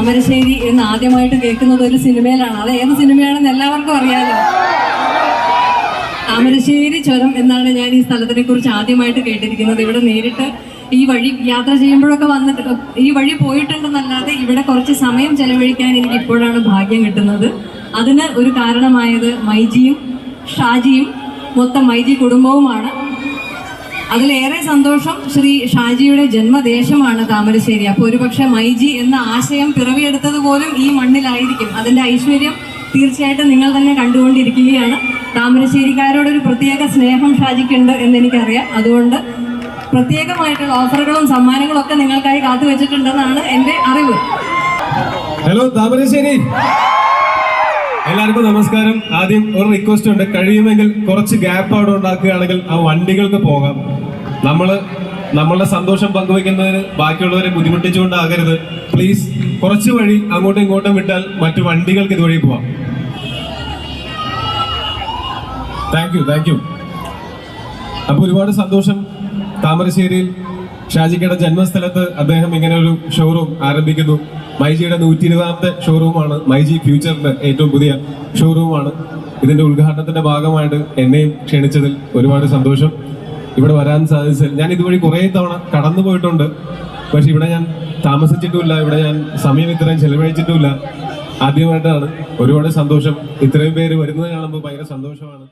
താമരശ്ശേരി എന്ന് ആദ്യമായിട്ട് കേൾക്കുന്നത് ഒരു സിനിമയിലാണ്. അത് ഏത് സിനിമയാണെന്ന് എല്ലാവർക്കും അറിയാലോ. താമരശ്ശേരി ചുരം എന്നാണ് ഞാൻ ഈ സ്ഥലത്തിനെ കുറിച്ച് ആദ്യമായിട്ട് കേട്ടിരിക്കുന്നത്. ഇവിടെ നേരിട്ട് ഈ വഴി യാത്ര ചെയ്യുമ്പോഴൊക്കെ വന്നിട്ട് ഈ വഴി പോയിട്ടുണ്ടെന്നല്ലാതെ ഇവിടെ കുറച്ച് സമയം ചെലവഴിക്കാൻ എനിക്ക് ഇപ്പോഴാണ് ഭാഗ്യം കിട്ടുന്നത്. അതിന് ഒരു കാരണമായത് മൈജിയും ഷാജിയും മൊത്തം മൈജി കുടുംബവുമാണ്. അതിലേറെ സന്തോഷം ശ്രീ ഷാജിയുടെ ജന്മദേശമാണ് താമരശ്ശേരി. അപ്പോൾ ഒരുപക്ഷെ മൈജി എന്ന ആശയം പിറവിയെടുത്തത് പോലും ഈ മണ്ണിലായിരിക്കും. അതിൻ്റെ ഐശ്വര്യം തീർച്ചയായിട്ടും നിങ്ങൾ തന്നെ കണ്ടുകൊണ്ടിരിക്കുകയാണ്. താമരശ്ശേരിക്കാരോടൊരു പ്രത്യേക സ്നേഹം ഷാജിക്കുണ്ട് എന്നെനിക്കറിയാം. അതുകൊണ്ട് പ്രത്യേകമായിട്ടുള്ള ഓഫറുകളും സമ്മാനങ്ങളും ഒക്കെ നിങ്ങൾക്കായി കാത്തുവെച്ചിട്ടുണ്ടെന്നാണ് എൻ്റെ അറിവ്. ഹലോ താമരശ്ശേരി, എല്ലാവർക്കും നമസ്കാരം. ആദ്യം ഒരു റിക്വസ്റ്റ് ഉണ്ട്, കഴിയുമെങ്കിൽ കുറച്ച് ഗ്യാപ്പ് അവിടെ ഉണ്ടാക്കുകയാണെങ്കിൽ ആ വണ്ടികൾക്ക് പോകാം. നമ്മളുടെ സന്തോഷം പങ്കുവയ്ക്കുന്നതിന് ബാക്കിയുള്ളവരെ ബുദ്ധിമുട്ടിച്ചുകൊണ്ടാകരുത്. പ്ലീസ് കുറച്ച് വഴി അങ്ങോട്ടും ഇങ്ങോട്ടും വിട്ടാൽ മറ്റു വണ്ടികൾക്ക് ഇതുവഴി പോവാം. Thank you. അപ്പൊ ഒരുപാട് സന്തോഷം. താമരശ്ശേരിയിൽ ഷാജിക്കയുടെ ജന്മസ്ഥലത്ത് അദ്ദേഹം ഇങ്ങനെ ഒരു ഷോറൂം ആരംഭിക്കുന്നു. മൈജിയുടെ 120ാമത്തെ ഷോറൂമാണ്. മൈജി ഫ്യൂച്ചറിന്റെ ഏറ്റവും പുതിയ ഷോറൂമാണ്. ഇതിന്റെ ഉദ്ഘാടനത്തിന്റെ ഭാഗമായിട്ട് എന്നെയും ക്ഷണിച്ചതിൽ ഒരുപാട് സന്തോഷം. ഇവിടെ വരാൻ സാധിച്ചതിൽ ഞാൻ ഇതുവഴി കുറേ തവണ കടന്നു പോയിട്ടുണ്ട്. പക്ഷെ ഇവിടെ ഞാൻ താമസിച്ചിട്ടുമില്ല, ഇവിടെ ഞാൻ സമയം ഇത്രയും ചെലവഴിച്ചിട്ടുമില്ല. ആദ്യമായിട്ടാണ്. ഒരുപാട് സന്തോഷം. ഇത്രയും പേര് വരുന്നത് കാണുമ്പോൾ ഭയങ്കര സന്തോഷമാണ്.